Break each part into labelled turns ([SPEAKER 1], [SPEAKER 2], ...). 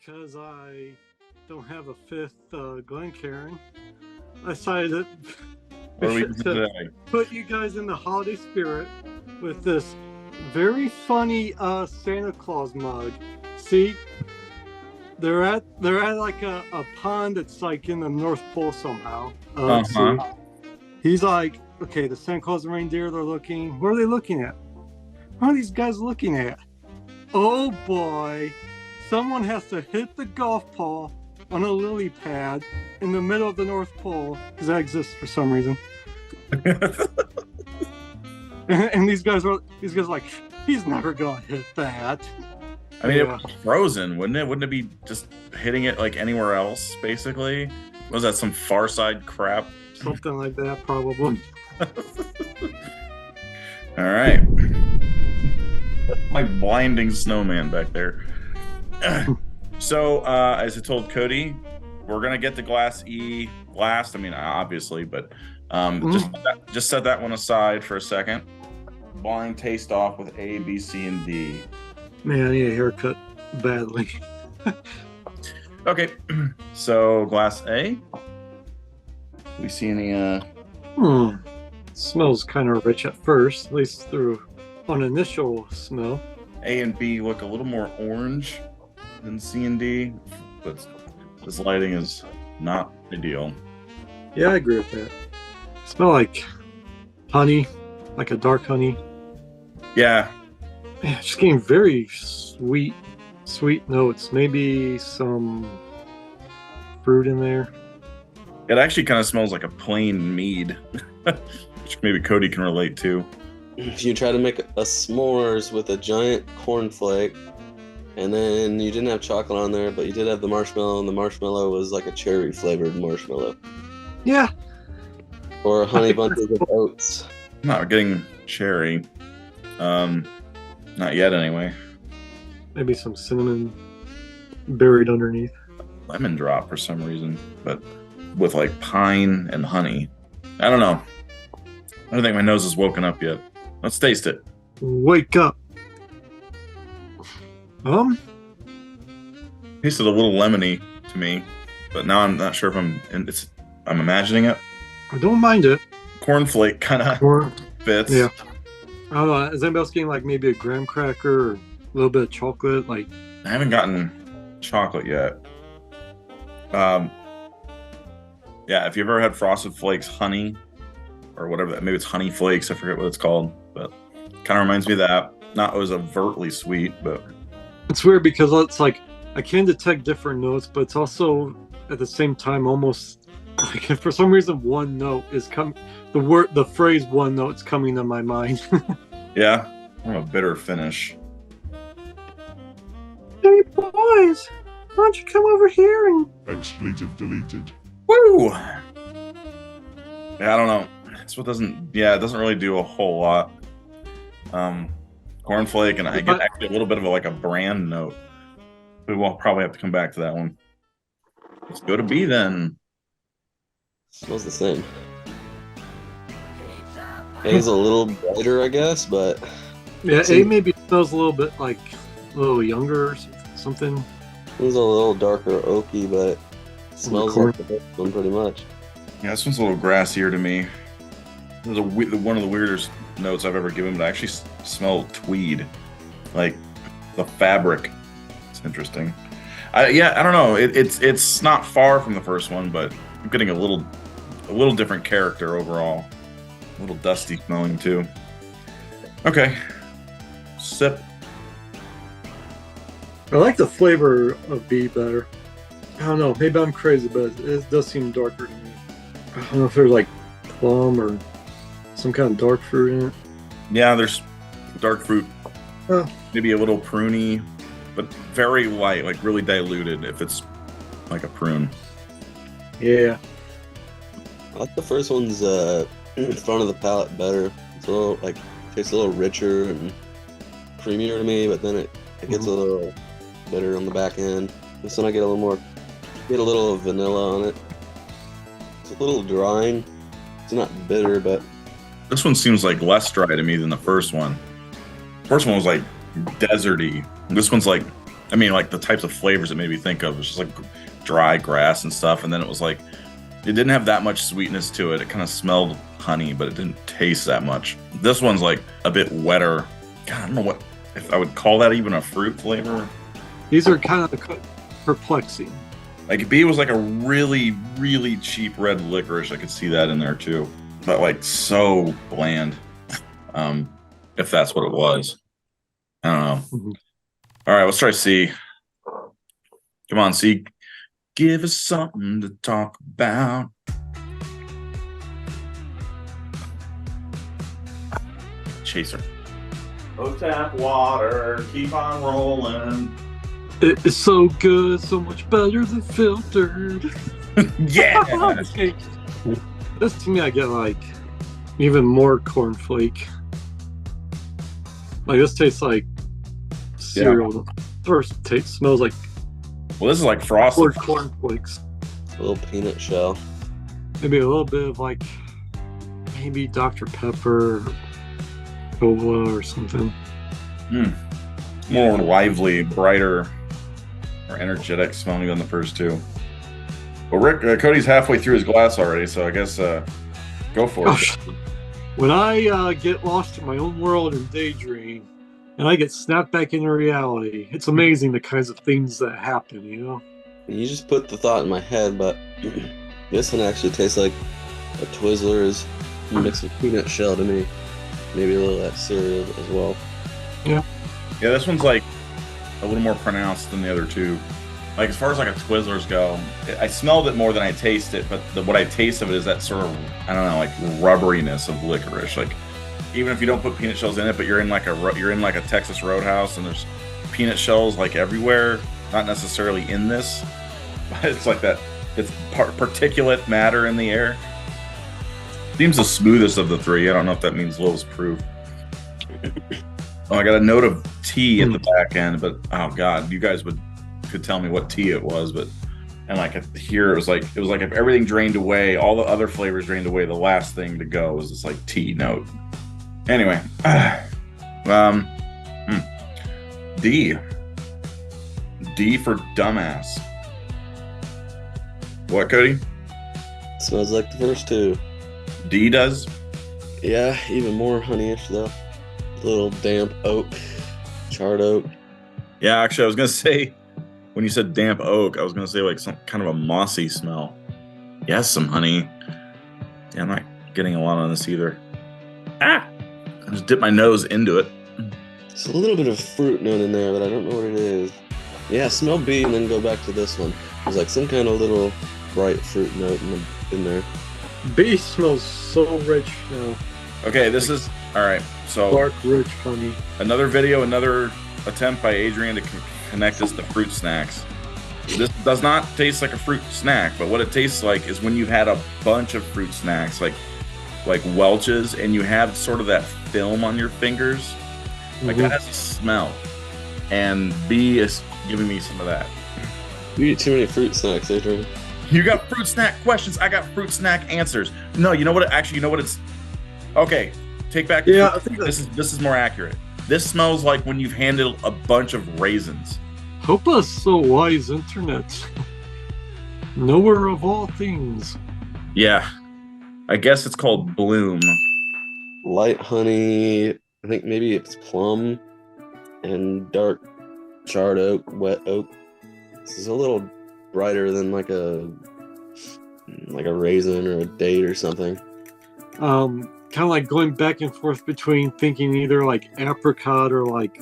[SPEAKER 1] because I don't have a fifth Glencairn, I decided
[SPEAKER 2] What are we doing
[SPEAKER 1] to
[SPEAKER 2] today?
[SPEAKER 1] put you guys in the holiday spirit with this very funny Santa Claus mug. See, they're at like a pond that's like in the North Pole somehow. Let's see.
[SPEAKER 2] Uh-huh.
[SPEAKER 1] He's like, okay, the Santa Claus and reindeer, they're looking. What are they looking at? What are these guys looking at? Oh boy, someone has to hit the golf ball on a lily pad in the middle of the North Pole, because that exists for some reason. And these guys are like, he's never gonna hit that.
[SPEAKER 2] I mean,
[SPEAKER 1] Yeah.
[SPEAKER 2] it was frozen, wouldn't it? Wouldn't it be just hitting it like anywhere else, basically? Was that some Far Side crap?
[SPEAKER 1] Something like that, probably.
[SPEAKER 2] All right. My blinding snowman back there. So, as I told Cody, we're going to get the Glass E last. I mean, obviously, but just set that one aside for a second. Blind taste off with A, B, C, and D.
[SPEAKER 1] Man, I need a haircut badly.
[SPEAKER 2] Okay, so Glass A. We see any
[SPEAKER 1] Smells kind of rich at first, at least through on initial smell.
[SPEAKER 2] A and B look a little more orange than C and D, but this lighting is not ideal.
[SPEAKER 1] Yeah, I agree with that. Smell like honey, like a dark honey.
[SPEAKER 2] Yeah,
[SPEAKER 1] Man, just getting very sweet notes. Maybe some fruit in there.
[SPEAKER 2] it actually kind of smells like a plain mead, which maybe Cody can relate to.
[SPEAKER 3] If you try to make a s'mores with a giant cornflake, and then you didn't have chocolate on there, but you did have the marshmallow, and the marshmallow was like a cherry flavored marshmallow,
[SPEAKER 1] Yeah,
[SPEAKER 3] or honey bunches of oats.
[SPEAKER 2] Not getting cherry. Not yet anyway.
[SPEAKER 1] maybe some cinnamon buried underneath.
[SPEAKER 2] Lemon drop for some reason, but with like pine and honey. I don't know. I don't think my nose is woken up yet. Let's taste it.
[SPEAKER 1] Wake up.
[SPEAKER 2] Tasted a little lemony to me, but now I'm not sure if I'm imagining it.
[SPEAKER 1] I don't mind it.
[SPEAKER 2] Cornflake kind of
[SPEAKER 1] Or
[SPEAKER 2] fits.
[SPEAKER 1] yeah, I don't know. Is anybody else getting like maybe a graham cracker or a little bit of chocolate? Like,
[SPEAKER 2] I haven't gotten chocolate yet. Yeah, if you've ever had Frosted Flakes honey or whatever maybe it's honey flakes, I forget what it's called, but kind of reminds me of that. Not as overtly sweet, but
[SPEAKER 1] it's weird because it's like I can detect different notes, but it's also at the same time almost like if for some reason one note is the phrase one note's coming to my mind.
[SPEAKER 2] yeah, I'm a bitter finish.
[SPEAKER 1] Hey boys, why don't you come over here and
[SPEAKER 4] Expletive deleted.
[SPEAKER 2] Woo! Yeah, I don't know. That's what it doesn't really do a whole lot. Cornflake, and I get actually a little bit of a brand note. We will probably have to come back to that one. Let's go to B then.
[SPEAKER 3] Smells the same. A's a little brighter, I guess, but
[SPEAKER 1] yeah, A maybe smells a little bit like a little younger or something.
[SPEAKER 3] it was a little darker oaky, but it smells like the first one pretty much.
[SPEAKER 2] Yeah, this one's a little grassier to me. This is one of the weirdest notes I've ever given, but I actually smell tweed, like the fabric. It's interesting. I don't know. It's not far from the first one, but I'm getting a little different character overall. A little dusty smelling too. Okay, sip.
[SPEAKER 1] I like the flavor of B better. I don't know. Maybe I'm crazy, but it does seem darker to me. I don't know if there's like plum or some kind of dark fruit in it.
[SPEAKER 2] Yeah, there's dark fruit.
[SPEAKER 1] Oh.
[SPEAKER 2] Maybe a little pruny, but very light, like really diluted if it's like a prune.
[SPEAKER 1] Yeah.
[SPEAKER 3] I like the first one's front of the palate better. It's a little tastes a little richer and creamier to me, but then it gets a little bitter on the back end. This one I get a little vanilla on it. It's a little drying. It's not bitter, but
[SPEAKER 2] This one seems like less dry to me than the first one. The first one was like deserty. This one's like I mean, like the types of flavors it made me think of was just like dry grass and stuff. And then it was like, it didn't have that much sweetness to it. It kind of smelled honey, but it didn't taste that much. This one's like a bit wetter. God, I don't know what, if I would call that even a fruit flavor.
[SPEAKER 1] These are kind of perplexing.
[SPEAKER 2] Like B was like a really, really cheap red licorice. I could see that in there too. But like so bland. If that's what it was. I don't know.
[SPEAKER 1] Mhm.
[SPEAKER 2] All right, let's try C. Come on, C. Give us something to talk about. Chaser. Oh, tap water, keep on rolling.
[SPEAKER 1] It is so good, so much better than filtered.
[SPEAKER 2] Yeah.
[SPEAKER 1] Okay. This to me, I get like even more cornflake. Like this tastes like cereal. First taste smells like
[SPEAKER 2] Well, this is like frosted.
[SPEAKER 1] poured cornflakes.
[SPEAKER 3] A little peanut shell.
[SPEAKER 1] Maybe a little bit of like maybe Dr. Pepper, cola or something.
[SPEAKER 2] More lively, brighter, or energetic smelling than the first two. Well, Rick, Cody's halfway through his glass already, so I guess go for it.
[SPEAKER 1] Gosh. When I get lost in my own world and daydream, and I get snapped back into reality, it's amazing the kinds of things that happen, you know?
[SPEAKER 3] You just put the thought in my head, but this one actually tastes like a Twizzlers mixed with peanut shell to me. Maybe a little of that cereal as well.
[SPEAKER 2] Yeah, this one's like a little more pronounced than the other two. Like as far as like a Twizzlers go, I smelled it more than I taste it, but what I taste of it is that sort of, I don't know, like rubberiness of licorice. Like even if you don't put peanut shells in it, but you're in like a Texas Roadhouse and there's peanut shells like everywhere, not necessarily in this, but it's like that. It's particulate matter in the air. Seems the smoothest of the three. I don't know if that means lowest proof. Oh, I got a note of tea at the back end, but oh god, you guys could tell me what tea it was, but and like here it was like if everything drained away, all the other flavors drained away, the last thing to go was this like tea note. Anyway, D for dumbass. What, Cody?
[SPEAKER 3] Smells like the first two.
[SPEAKER 2] D does?
[SPEAKER 3] Yeah, even more honeyish though. A little damp oak, charred oak.
[SPEAKER 2] Yeah, actually, I was gonna say when you said damp oak, I was gonna say like some kind of a mossy smell. Yes, some honey. Yeah, I'm not getting a lot on this either. I just dipped my nose into it.
[SPEAKER 3] It's a little bit of fruit note in there, but I don't know what it is. Yeah, smell B and then go back to this one. There's like some kind of little bright fruit note in there.
[SPEAKER 1] B smells so rich now.
[SPEAKER 2] Okay, this is all right. So
[SPEAKER 1] Dark, rich, honey.
[SPEAKER 2] another video, another attempt by Adrian to connect us to fruit snacks. This does not taste like a fruit snack, but what it tastes like is when you've had a bunch of fruit snacks, like Welch's, and you have sort of that film on your fingers. Like that has a smell. And B is giving me some of that.
[SPEAKER 3] You eat too many fruit snacks, Adrian.
[SPEAKER 2] You got fruit snack questions. I got fruit snack answers. No, you know what? Actually, you know what it's. Okay, take back.
[SPEAKER 1] Yeah, I think
[SPEAKER 2] this is more accurate. This smells like when you've handled a bunch of raisins.
[SPEAKER 1] Hope us so wise, internet. Knower of all things.
[SPEAKER 2] Yeah, I guess it's called Bloom.
[SPEAKER 3] Light honey. I think maybe it's plum and dark charred oak, wet oak. This is a little brighter than like a raisin or a date or something.
[SPEAKER 1] Kind of like going back and forth between thinking either like apricot or like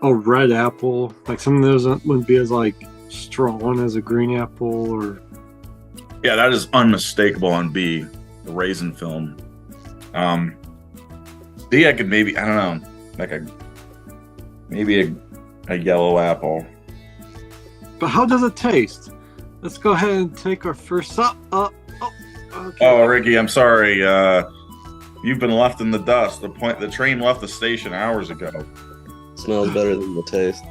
[SPEAKER 1] a red apple. Like some of those wouldn't be as like strong as a green apple or.
[SPEAKER 2] Yeah, that is unmistakable on B, the raisin film. D, I could maybe, I don't know, like maybe a yellow apple.
[SPEAKER 1] But how does it taste? Let's go ahead and take our first up. Okay.
[SPEAKER 2] Oh, Ricky, I'm sorry. You've been left in the dust. The train left the station hours ago.
[SPEAKER 3] Smells better than the taste.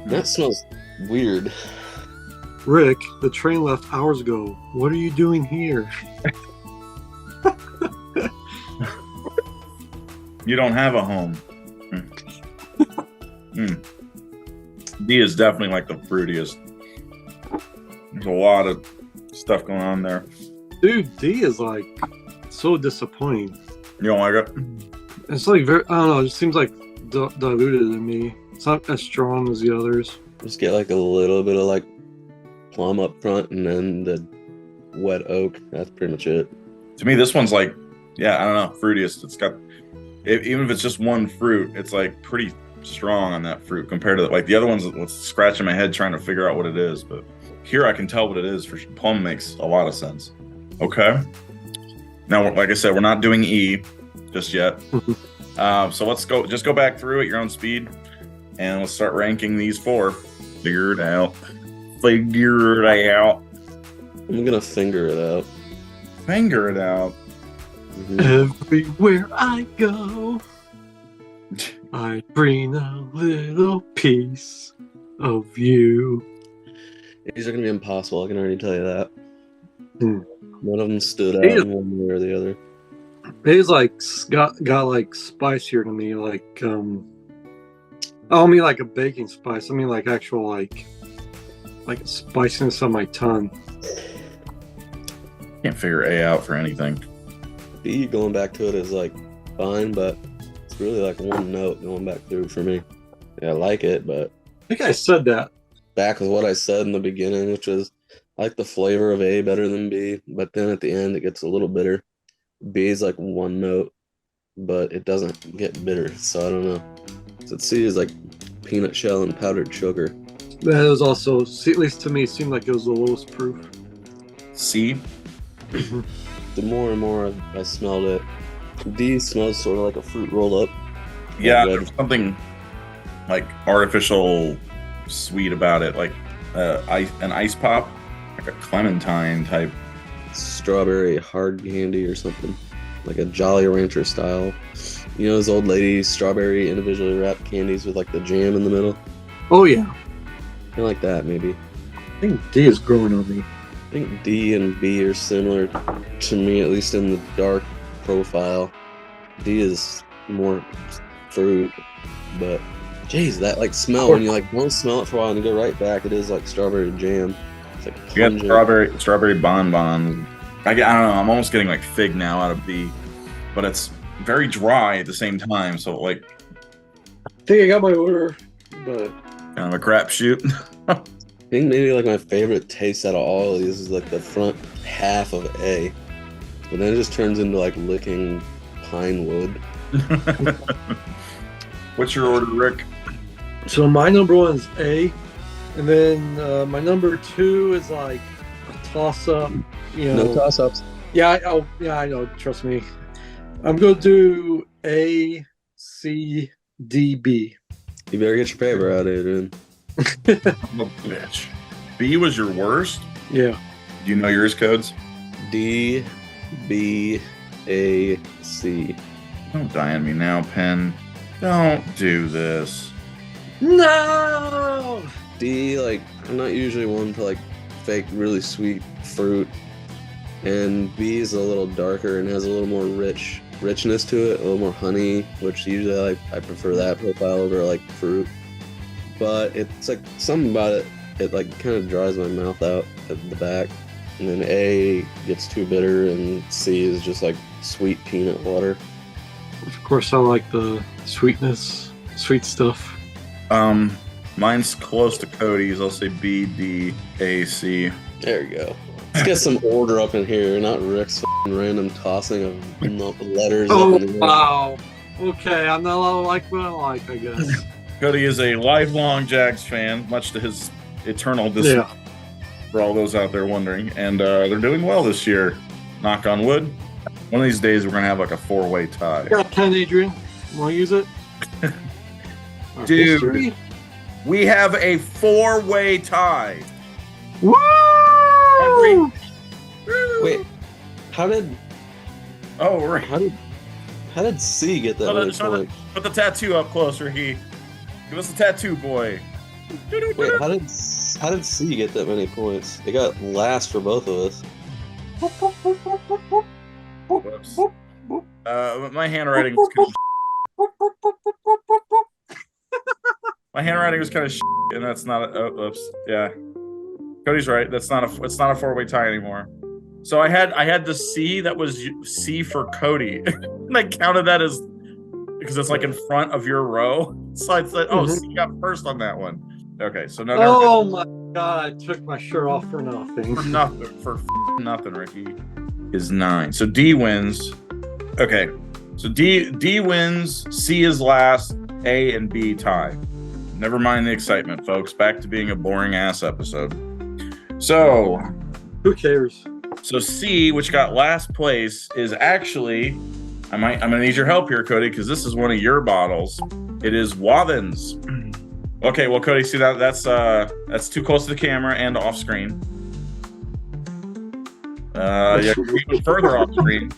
[SPEAKER 3] That smells weird.
[SPEAKER 1] Rick, the train left hours ago. What are you doing here?
[SPEAKER 2] You don't have a home. D is definitely like the fruitiest. There's a lot of stuff going on there.
[SPEAKER 1] Dude, D is like so disappointing.
[SPEAKER 2] You don't like it?
[SPEAKER 1] It's like very, I don't know, it just seems like diluted to me. It's not as strong as the others.
[SPEAKER 3] Just get like a little bit of like plum up front and then the wet oak. That's pretty much it.
[SPEAKER 2] To me, this one's like, yeah, I don't know, fruitiest. It's got, even if it's just one fruit, it's like pretty strong on that fruit compared to like the other ones. It's scratching my head trying to figure out what it is, but here I can tell what it is. For plum makes a lot of sense. Okay. Now, like I said, we're not doing E just yet. So let's go back through at your own speed, and let's start ranking these 4. Figure it out. Figure it out.
[SPEAKER 3] I'm gonna finger it out.
[SPEAKER 2] Finger it out.
[SPEAKER 1] Everywhere I go, I bring a little piece of you.
[SPEAKER 3] These are gonna be impossible. I can already tell you that.
[SPEAKER 1] Hmm.
[SPEAKER 3] One of them stood out in one way or the other.
[SPEAKER 1] It's like got like spicier to me, like I don't mean like a baking spice. I mean like actual like spiciness on my tongue.
[SPEAKER 2] Can't figure A out for anything.
[SPEAKER 3] B going back to it is like fine, but it's really like one note going back through for me. Yeah, I like it, but
[SPEAKER 1] I think I said that.
[SPEAKER 3] back with what I said in the beginning, which was I like the flavor of A better than B, but then at the end it gets a little bitter. B is like one note, but it doesn't get bitter, so I don't know. So C is like peanut shell and powdered sugar.
[SPEAKER 1] That was also, at least to me, seemed like it was the lowest proof.
[SPEAKER 2] C.
[SPEAKER 3] The more and more I smelled it, D smells sort of like a fruit roll up.
[SPEAKER 2] Yeah, there's something like artificial sweet about it, like an ice pop, like a clementine type.
[SPEAKER 3] Strawberry hard candy or something, like a Jolly Rancher style. You know those old lady strawberry individually wrapped candies with like the jam in the middle?
[SPEAKER 1] Oh yeah,
[SPEAKER 3] Kind of like that, maybe.
[SPEAKER 1] I think D is growing on me.
[SPEAKER 3] I think D and B are similar to me, at least in the dark profile. D is more fruit, but geez, that like smell when you like don't smell it for a while and you go right back, it is like strawberry jam. It's like
[SPEAKER 2] You got
[SPEAKER 3] pungent.
[SPEAKER 2] strawberry bonbons. I don't know. I'm almost getting like fig now out of B, but it's very dry at the same time. So like,
[SPEAKER 1] I think I got my order, but
[SPEAKER 2] kind of a crapshoot.
[SPEAKER 3] I think maybe like my favorite taste out of all of these is like the front half of A, but then it just turns into like licking pine wood.
[SPEAKER 2] What's your order, Rick?
[SPEAKER 1] so my number 1 is A, and then my number 2 is like a toss up. You know,
[SPEAKER 3] No toss ups.
[SPEAKER 1] yeah, I know. Trust me, I'm gonna do A, C, D, B.
[SPEAKER 3] You better get your paper out, Adrian.
[SPEAKER 2] Oh, bitch. B was your worst?
[SPEAKER 1] Yeah.
[SPEAKER 2] Do you know yours codes?
[SPEAKER 3] D, B, A, C.
[SPEAKER 2] Don't die on me now, Pen. Don't do this.
[SPEAKER 1] No.
[SPEAKER 3] D, like, I'm not usually one to like fake really sweet fruit. And B is a little darker and has a little more richness to it, a little more honey, which usually I prefer that profile over like fruit. But it's like something about it, it like kind of dries my mouth out at the back. And then A gets too bitter and C is just like sweet peanut water.
[SPEAKER 1] Of course, I like the sweetness, sweet stuff.
[SPEAKER 2] Mine's close to Cody's. I'll say B, D, A, C.
[SPEAKER 3] There you go. Let's get some order up in here, not Rick's f***ing random tossing of letters
[SPEAKER 1] Oh,
[SPEAKER 3] up in the air.
[SPEAKER 1] wow. Okay, I'm not allowed to like what I like, I guess.
[SPEAKER 2] Cody is a lifelong Jags fan, much to his eternal dismay, for all those out there wondering. And they're doing well this year. Knock on wood. One of these days, we're going to have like a 4-way tie.
[SPEAKER 1] Got a pen, Adrian. Want to use it? Our
[SPEAKER 2] Dude.
[SPEAKER 1] history.
[SPEAKER 2] We have a 4-way tie.
[SPEAKER 1] Woo!
[SPEAKER 3] Wait, how did
[SPEAKER 2] Oh, right.
[SPEAKER 3] how did C get that many points?
[SPEAKER 2] Put the tattoo up closer, he. Give us the tattoo, boy.
[SPEAKER 3] Wait, how did C get that many points? It got last for both of us.
[SPEAKER 2] Whoops. My handwriting is kind of My handwriting was kind of and that's not. Oops. Yeah. Cody's right. It's not a 4-way tie anymore. So I had the C that was C for Cody, and I counted that as because it's like in front of your row. So I said, "Oh, C got first on that one." Okay, so no.
[SPEAKER 1] Oh my God! I took my shirt off for nothing.
[SPEAKER 2] For nothing, Ricky is 9. So D wins. Okay, so D wins. C is last. A and B tie. Never mind the excitement, folks. Back to being a boring ass episode. So,
[SPEAKER 1] who cares?
[SPEAKER 2] So C, which got last place, is actually I'm gonna need your help here, Cody, because this is one of your bottles. It is Wathen's. Okay, well, Cody, see that's too close to the camera and off screen. Yeah, even further off screen.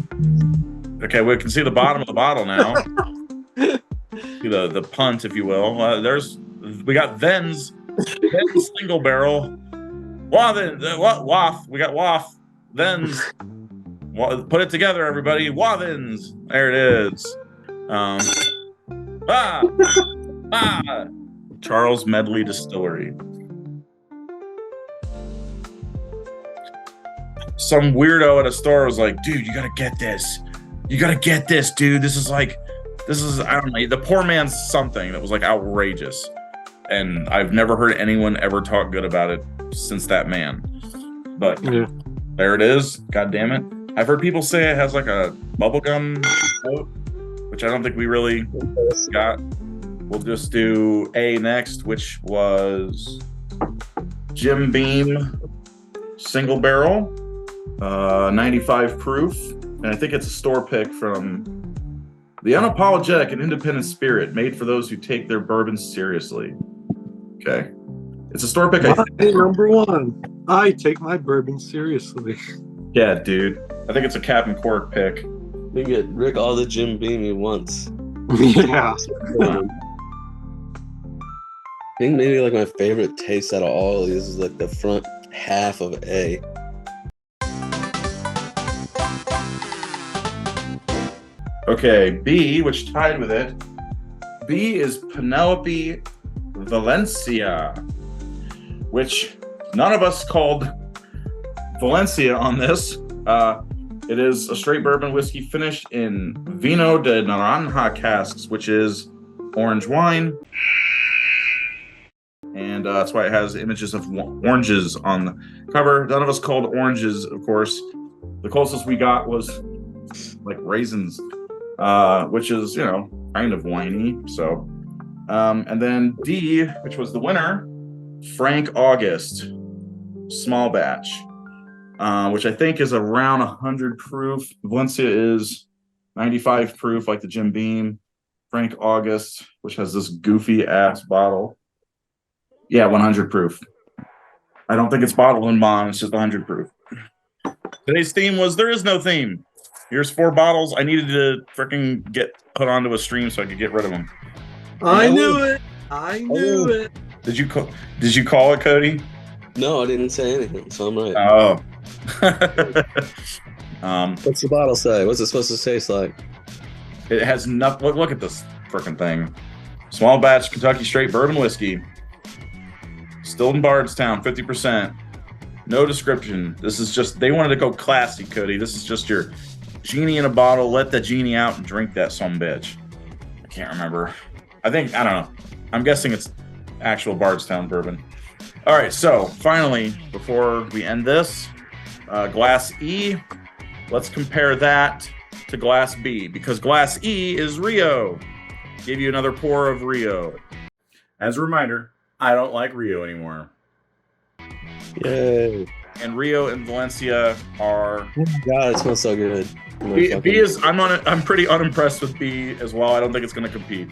[SPEAKER 2] Okay, we can see the bottom of the bottle now. See the punt, if you will. We got Ven's single barrel. Wathen, Wath. We got Wath. Ven's. Put it together, everybody. Wathen's. There it is. Charles Medley Distillery. Some weirdo at a store was like, dude, you gotta get this. You gotta get this, dude. This is I don't know, the poor man's something that was like outrageous. And I've never heard anyone ever talk good about it since that man. But there it is. God damn it. I've heard people say it has like a bubblegum note, which I don't think we really got. We'll just do A next, which was Jim Beam single barrel, 95 proof. And I think it's a store pick from the unapologetic and independent spirit made for those who take their bourbon seriously. Okay. It's a store pick.
[SPEAKER 1] Number 1. I take my bourbon seriously.
[SPEAKER 2] Yeah, dude. I think it's a cap and cork pick.
[SPEAKER 3] You get Rick all the Jim Beam he wants.
[SPEAKER 1] Yeah.
[SPEAKER 3] I think maybe like my favorite taste out of all of these is like the front half of A.
[SPEAKER 2] Okay, B, which tied with it. B is Penelope Valencia, which none of us called Valencia on this. It is a straight bourbon whiskey finished in Vino de Naranja casks, which is orange wine. And that's why it has images of oranges on the cover. None of us called oranges, of course. The closest we got was like raisins, which is, kind of whiny. So, and then D, which was the winner, Frank August, small batch, which I think is around 100 proof. Valencia is 95 proof, like the Jim Beam. Frank August, which has this goofy ass bottle. Yeah, 100 proof. I don't think it's bottled in bond. It's just 100 proof. Today's theme was there is no theme. Here's 4 bottles. I needed to freaking get put onto a stream so I could get rid of them.
[SPEAKER 1] I knew it. I knew it.
[SPEAKER 2] Did you call it, Cody?
[SPEAKER 3] No, I didn't say anything, so I'm right.
[SPEAKER 2] Oh.
[SPEAKER 3] What's the bottle say? What's it supposed to taste like?
[SPEAKER 2] It has nothing. Look at this freaking thing. Small batch Kentucky straight bourbon whiskey. Still in Bardstown, 50%. No description. This is just, they wanted to go classy, Cody. This is just your genie in a bottle. Let the genie out and drink that sumbitch. I can't remember. I don't know. I'm guessing it's actual Bardstown bourbon. All right, so finally, before we end this, Glass E, let's compare that to Glass B, because Glass E is Rio. Give you another pour of Rio. As a reminder, I don't like Rio anymore.
[SPEAKER 3] Yay.
[SPEAKER 2] And Rio and Valencia are...
[SPEAKER 3] Oh my God, it smells so good.
[SPEAKER 2] B is... I'm pretty unimpressed with B as well. I don't think it's going to compete.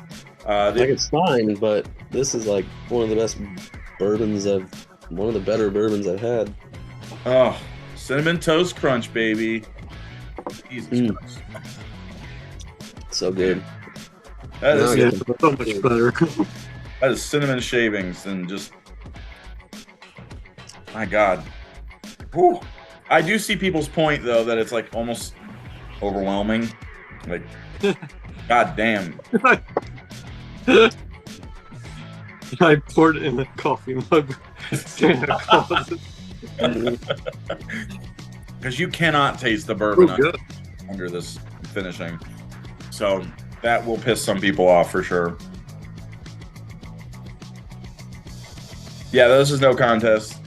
[SPEAKER 3] It's fine, but this is like one of the best bourbons one of the better bourbons I've had.
[SPEAKER 2] Oh, Cinnamon Toast Crunch, baby. Jesus Christ.
[SPEAKER 3] So good.
[SPEAKER 2] That is
[SPEAKER 1] so much better.
[SPEAKER 2] That is cinnamon shavings and just... My God. Whew. I do see people's point, though, that it's like almost overwhelming. Like, God damn.
[SPEAKER 1] I poured it in a coffee mug. Stand in a closet.
[SPEAKER 2] Because you cannot taste the bourbon
[SPEAKER 1] Oh, good.
[SPEAKER 2] under this finishing. So that will piss some people off for sure. Yeah, this is no contest.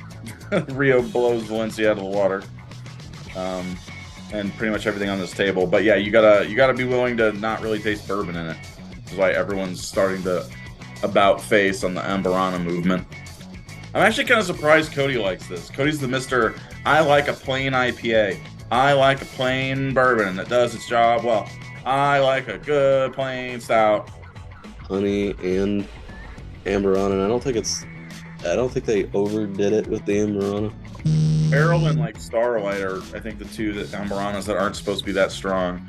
[SPEAKER 2] Rio blows Valencia out of the water. And pretty much everything on this table. But yeah, you gotta be willing to not really taste bourbon in it. That's why everyone's starting to about face on the Amburana movement. I'm actually kind of surprised Cody likes this. Cody's the Mr. I like a plain IPA. I like a plain bourbon that does its job well. I like a good plain stout.
[SPEAKER 3] Honey and Amburana, and I don't think they overdid it with the Amburana.
[SPEAKER 2] Barrel and like Starlight are, I think, the two that Amburanas that aren't supposed to be that strong.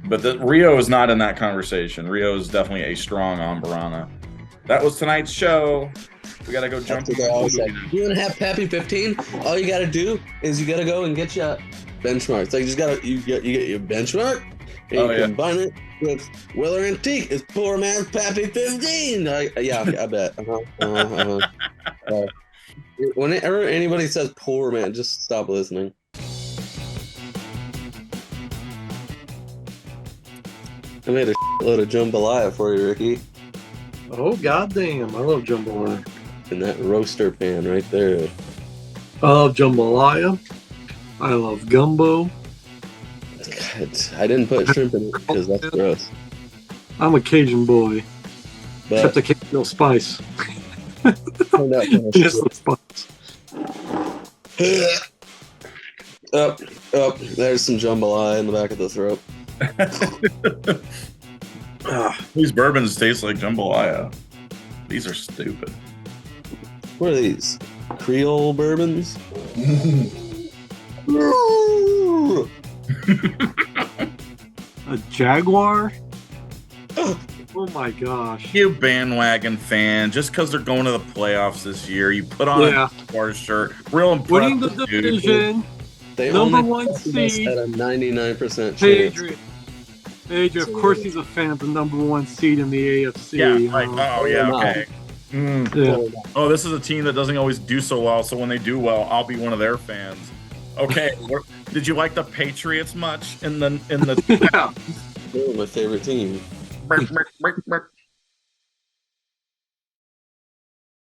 [SPEAKER 2] But the Rio is not in that conversation. Rio is definitely a strong Amburana. That was tonight's show. We gotta go jump.
[SPEAKER 3] You want to have Pappy 15? All you gotta do is you gotta go and get your benchmarks. Like you get your benchmark and you combine it with Weller Antique. It's poor man's Pappy 15. I bet. Whenever anybody says poor man, just stop listening. I made a load of jambalaya for you, Ricky.
[SPEAKER 1] Oh, goddamn. I love jambalaya.
[SPEAKER 3] In that roaster pan right there.
[SPEAKER 1] I love jambalaya. I love gumbo.
[SPEAKER 3] God, I didn't put shrimp in it because that's gross.
[SPEAKER 1] I'm a Cajun boy.
[SPEAKER 3] But
[SPEAKER 1] Except I can't no spice.
[SPEAKER 3] turned out kind of
[SPEAKER 1] Just the spice.
[SPEAKER 3] Up. There's some jambalaya in the back of the throat.
[SPEAKER 2] These bourbons taste like jambalaya. These are stupid.
[SPEAKER 3] What are these? Creole bourbons?
[SPEAKER 1] A Jaguar? Oh my gosh.
[SPEAKER 2] You bandwagon fan, just because they're going to the playoffs this year, you put on a Jaguars shirt. Real impressive,
[SPEAKER 1] Winning the division.
[SPEAKER 3] They
[SPEAKER 1] Number
[SPEAKER 3] only
[SPEAKER 1] one seed.
[SPEAKER 3] at a 99% chance.
[SPEAKER 1] Adrian, of course he's a fan of the number one seed in the AFC.
[SPEAKER 2] Yeah, like, okay.
[SPEAKER 1] Yeah.
[SPEAKER 2] Oh, this is a team that doesn't always do so well, so when they do well, I'll be one of their fans. Okay, did you like the Patriots much in the
[SPEAKER 1] Yeah.
[SPEAKER 3] They're my favorite team.